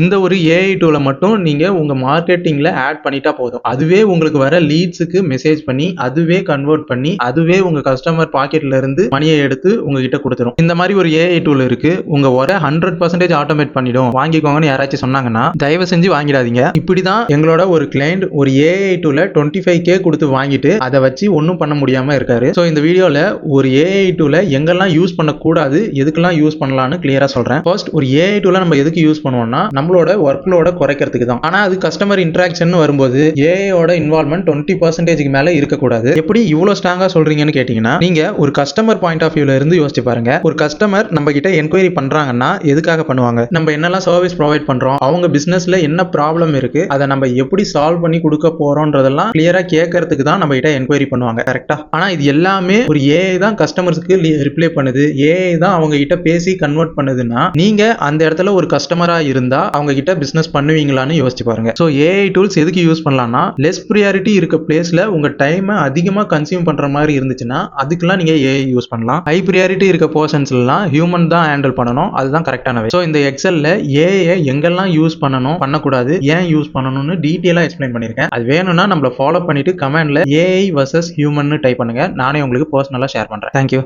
இந்த ஒரு ஏஐ டூல மட்டும் நீங்க உங்க மார்க்கெட்டிங்ல ஆட் பண்ணிட்டா போதும். அதுவே உங்களுக்கு வர லீட்ஸுக்கு மெசேஜ் பண்ணி, அதுவே கன்வெர்ட் பண்ணி, அதுவே உங்க கஸ்டமர் பாக்கெட்ல இருந்து மணியை எடுத்து உங்ககிட்ட கொடுத்துரும். இந்த மாதிரி ஒரு ஏஐ டூல் இருக்கு. உங்க ஒரே 100% ஆட்டோமேட் பண்ணிடும், வாங்கிக்கோங்கன்னு யாராச்சும் சொன்னாங்கன்னா தயவு செஞ்சு வாங்கிடாதீங்க. இப்படிதான் எங்களோட ஒரு கிளைண்ட் ஒரு ஏஐ டூல 25K கொடுத்து வாங்கிட்டு அதை வச்சு ஒன்றும் பண்ண முடியாம இருக்காரு. ஸோ இந்த வீடியோல ஒரு ஏஐ டூல எங்கெல்லாம் யூஸ் பண்ணக்கூடாது, எதுக்கெல்லாம் யூஸ் பண்ணலாம்னு கிளியரா சொல்றேன். ஃபர்ஸ்ட், ஒரு ஏஐ டூல நம்ம எதுக்கு யூஸ் பண்ணுவோம்னா நம்மளோட ஒர்க்லோட குறைக்கிறதுக்கு தான். ஆனா அது கஸ்டமர் இன்டராக்ஷன் வரும்போது ஏஐயோட இன்வால்வ்மெண்ட் 20%க்கு மேல இருக்கக்கூடாது. எப்படி இவ்வளவு ஸ்ட்ராங்கா சொல்றீங்கன்னு கேட்டீங்கன்னா, நீங்க ஒரு கஸ்டமர் பாயிண்ட் ஆஃப் வியூல இருந்து யோசிச்சு பாருங்க. ஒரு கஸ்டமர் நம்ம கிட்ட என்கொயரி பண்றாங்கன்னா எதுக்காக பண்ணுவாங்க? நம்ம என்னெல்லாம் சர்வீஸ் ப்ரொவைட் பண்றோம், அவங்க பிசினஸ்ல என்ன ப்ராப்ளம் இருக்கு, அதை நம்ம எப்படி சால்வ் பண்ணி கொடுக்க போறோம்ன்றதெல்லாம் கிளியரா கேட்கறதுக்கு தான் நம்ம கிட்ட என்கொயரி பண்ணுவாங்க. கரெக்டா? ஆனா இது எல்லாமே ஒரு ஏஐ தான் கஸ்டமர்ஸ்க்கு ரிப்ளை பண்ணுது, ஏஐ தான் அவங்க கிட்ட பேசி கன்வெர்ட் பண்ணுதுன்னா நீங்க அந்த இடத்துல ஒரு கஸ்டமரா இருந்தா அவங்க கிட்ட பிசினஸ் பண்ணுவீங்களான்னு யோசிச்சு பாருங்க. சோ ஏஐ டூல்ஸ் எதுக்கு யூஸ் பண்ணலாம்னா, லெஸ் ப்ரியாரிட்டி இருக்க பிளேஸ்ல உங்க டைமை அதிகமா கன்சியூம் பண்ற மாதிரி இருந்துச்சுன்னா அதுக்கெல்லாம் நீங்க ஏஐ யூஸ் பண்ணலாம். ஹை ப்ரியாரிட்டி இருக்க பர்சன்ஸ் எல்லாம் ஹியூமன் தான் ஹேண்டில் பண்ணணும், அதுதான் கரெக்டான வே. ஸோ இந்த எக்ஸல்ல ஏஐ எங்கெல்லாம் யூஸ் பண்ணணும், பண்ணக்கூடாது, ஏன் யூஸ் பண்ணணும்னு டீட்டெயிலா எக்ஸ்பிளைன் பண்ணிருக்கேன். அது வேணும்னா நம்மள ஃபாலோ பண்ணிட்டு கமெண்ட்ல ஏஐ வர்சஸ் ஹியூமன் டைப் பண்ணுங்க. நானே உங்களுக்கு பர்சனலா ஷேர் பண்றேன். தேங்க்யூ.